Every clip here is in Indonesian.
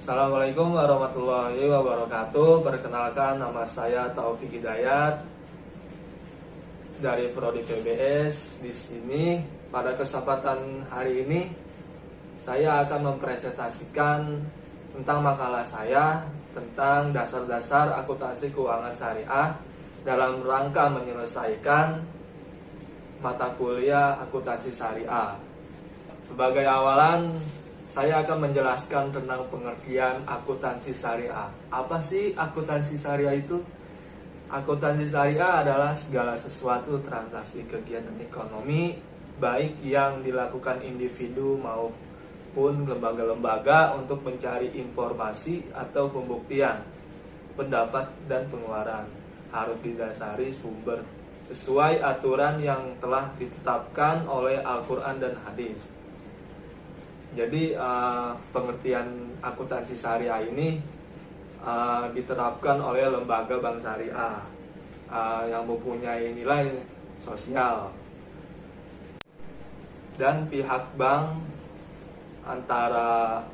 Assalamualaikum warahmatullahi wabarakatuh. Perkenalkan, nama saya Taufik Hidayat dari Prodi PBS. Di sini pada kesempatan hari ini saya akan mempresentasikan tentang makalah saya tentang dasar-dasar akuntansi keuangan syariah dalam rangka menyelesaikan mata kuliah akuntansi syariah. Sebagai awalan, saya akan menjelaskan tentang pengertian akuntansi syariah. Apa sih akuntansi syariah itu? Akuntansi syariah adalah segala sesuatu transaksi kegiatan ekonomi, baik yang dilakukan individu maupun lembaga-lembaga untuk mencari informasi atau pembuktian, pendapat dan pengeluaran. Harus didasari sumber sesuai aturan yang telah ditetapkan oleh Al-Quran dan hadis. Jadi pengertian akuntansi syariah ini diterapkan oleh lembaga bank syariah yang mempunyai nilai sosial, dan pihak bank antara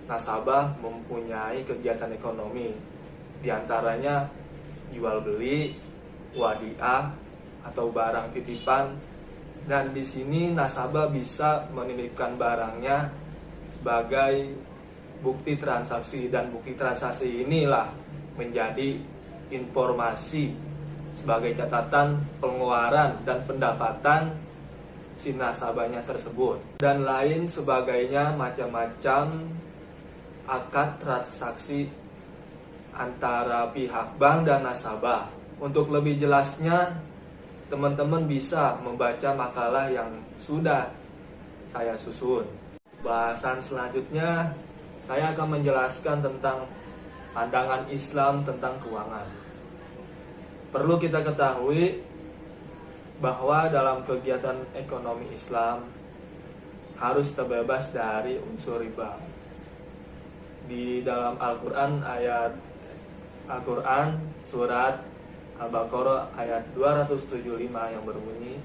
nasabah mempunyai kegiatan ekonomi, diantaranya jual beli, wadiah atau barang titipan. Dan di sini nasabah bisa menitipkan barangnya sebagai bukti transaksi, dan bukti transaksi inilah menjadi informasi sebagai catatan pengeluaran dan pendapatan si nasabahnya tersebut, dan lain sebagainya, macam-macam akad transaksi antara pihak bank dan nasabah. Untuk lebih jelasnya, teman-teman bisa membaca makalah yang sudah saya susun. Bahasan selanjutnya, saya akan menjelaskan tentang pandangan Islam tentang keuangan. Perlu kita ketahui bahwa dalam kegiatan ekonomi Islam harus terbebas dari unsur riba. Di dalam Al-Quran surat Al-Baqarah ayat 275 yang berbunyi,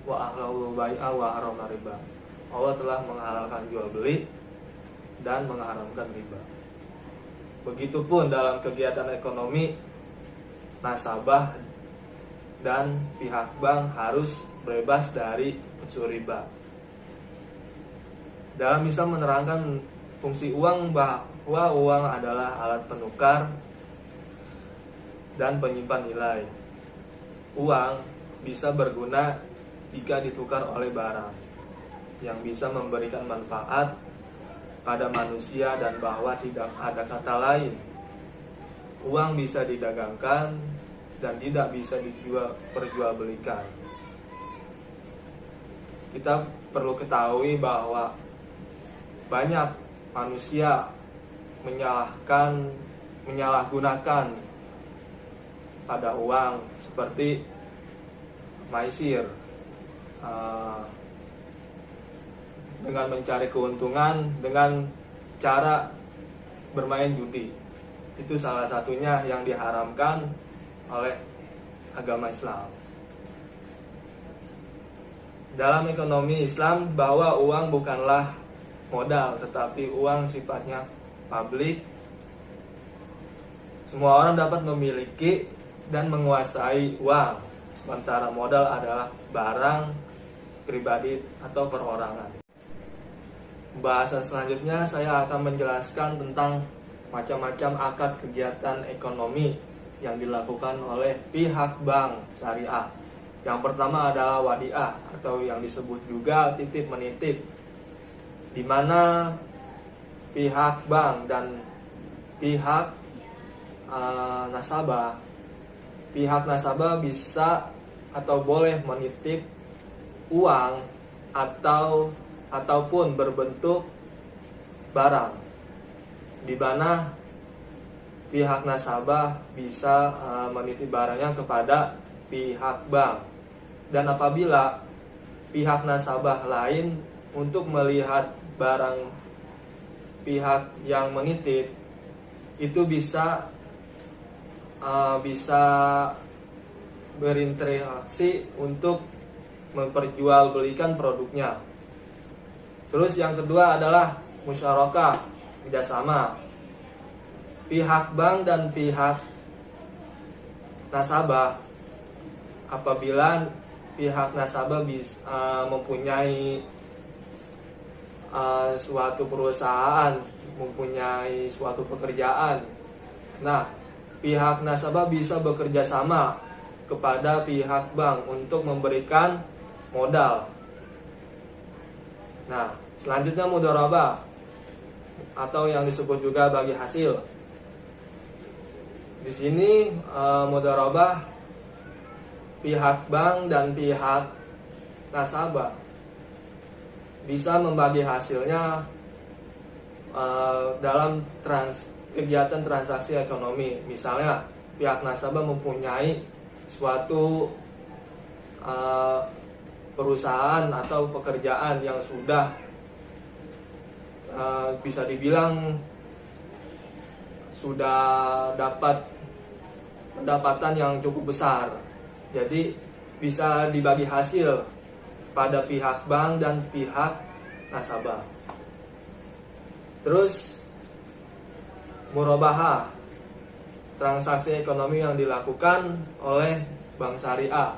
wa ahlalul bai'a wa harama riba. Allah telah menghalalkan jual beli dan mengharamkan riba. Begitupun dalam kegiatan ekonomi, nasabah dan pihak bank harus bebas dari unsur riba. Dalam Islam menerangkan fungsi uang bahwa uang adalah alat penukar dan penyimpan nilai. Uang bisa berguna jika ditukar oleh barang yang bisa memberikan manfaat pada manusia, dan bahwa tidak ada kata lain. Uang bisa didagangkan dan tidak bisa diperjualbelikan. Kita perlu ketahui bahwa banyak manusia menyalahgunakan pada uang, seperti maisir, dengan mencari keuntungan dengan cara bermain judi. Itu salah satunya yang diharamkan oleh agama Islam. Dalam ekonomi Islam, bahwa uang bukanlah modal, tetapi uang sifatnya publik. Semua orang dapat memiliki dan menguasai uang, sementara modal adalah barang pribadi atau perorangan. Bahasan selanjutnya, saya akan menjelaskan tentang macam-macam akad kegiatan ekonomi yang dilakukan oleh pihak bank syariah. Yang pertama adalah wadiah, atau yang disebut juga titip menitip, di mana pihak bank dan pihak nasabah bisa atau boleh menitip uang ataupun berbentuk barang, di mana pihak nasabah bisa menitip barangnya kepada pihak bank, dan apabila pihak nasabah lain untuk melihat barang pihak yang menitip, itu bisa berinteraksi untuk memperjualbelikan produknya. Terus yang kedua adalah musyarakah, kerjasama. Pihak bank dan pihak nasabah, apabila pihak nasabah mempunyai suatu perusahaan, mempunyai suatu pekerjaan, nah pihak nasabah bisa bekerja sama kepada pihak bank untuk memberikan modal. Nah, selanjutnya mudharabah atau yang disebut juga bagi hasil. Di sini mudharabah, pihak bank dan pihak nasabah bisa membagi hasilnya dalam kegiatan transaksi ekonomi. Misalnya pihak nasabah mempunyai suatu perusahaan atau pekerjaan yang sudah bisa dibilang sudah dapat pendapatan yang cukup besar, jadi bisa dibagi hasil pada pihak bank dan pihak nasabah. Terus murabahah, transaksi ekonomi yang dilakukan oleh bank syariah,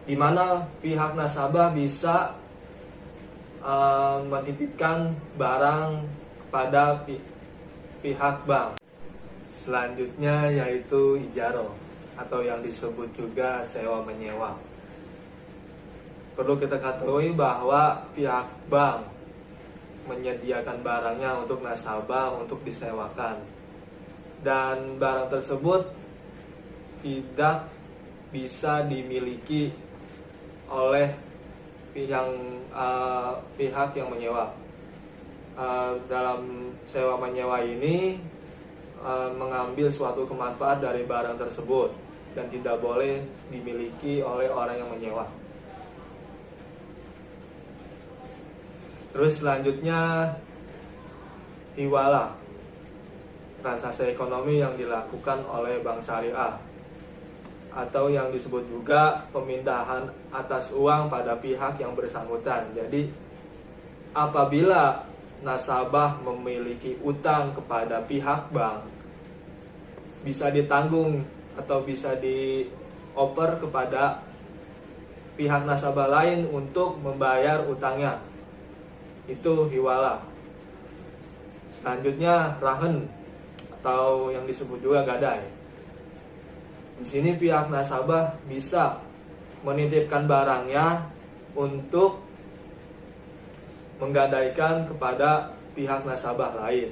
di mana pihak nasabah bisa menitipkan barang kepada pihak bank. Selanjutnya yaitu ijaroh atau yang disebut juga sewa menyewa. Perlu kita ketahui bahwa pihak bank menyediakan barangnya untuk nasabah untuk disewakan, dan barang tersebut tidak bisa dimiliki oleh pihak yang menyewa. Dalam sewa menyewa ini mengambil suatu kemanfaat dari barang tersebut dan tidak boleh dimiliki oleh orang yang menyewa. Terus selanjutnya hiwalah, transaksi ekonomi yang dilakukan oleh bank syariah atau yang disebut juga pemindahan atas uang pada pihak yang bersangkutan. Jadi apabila nasabah memiliki utang kepada pihak bank, bisa ditanggung atau bisa dioper kepada pihak nasabah lain untuk membayar utangnya. Itu hiwalah. Selanjutnya rahen atau yang disebut juga gadai. Di sini pihak nasabah bisa menitipkan barangnya untuk menggadaikan kepada pihak nasabah lain,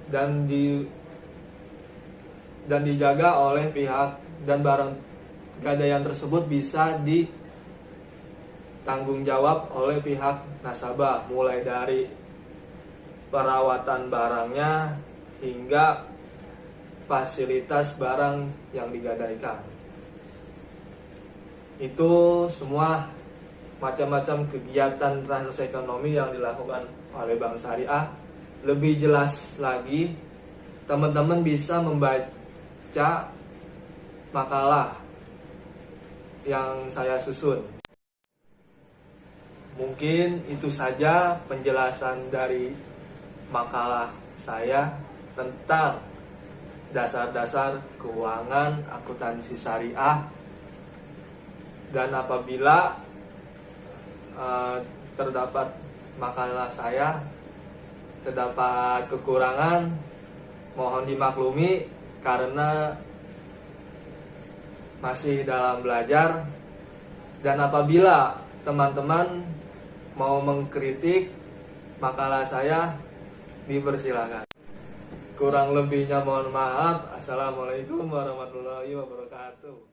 dan dijaga oleh pihak, dan barang gadaian tersebut bisa ditanggung jawab oleh pihak nasabah, mulai dari perawatan barangnya hingga fasilitas barang yang digadaikan. Itu semua macam-macam kegiatan transaksi ekonomi yang dilakukan oleh bank syariah. Lebih jelas lagi, teman-teman bisa membaca makalah yang saya susun. Mungkin itu saja penjelasan dari makalah saya tentang dasar-dasar keuangan akuntansi syariah. Dan apabila terdapat makalah saya terdapat kekurangan, mohon dimaklumi karena masih dalam belajar. Dan apabila teman-teman mau mengkritik makalah saya, dipersilakan. Kurang lebihnya mohon maaf. Assalamualaikum warahmatullahi wabarakatuh.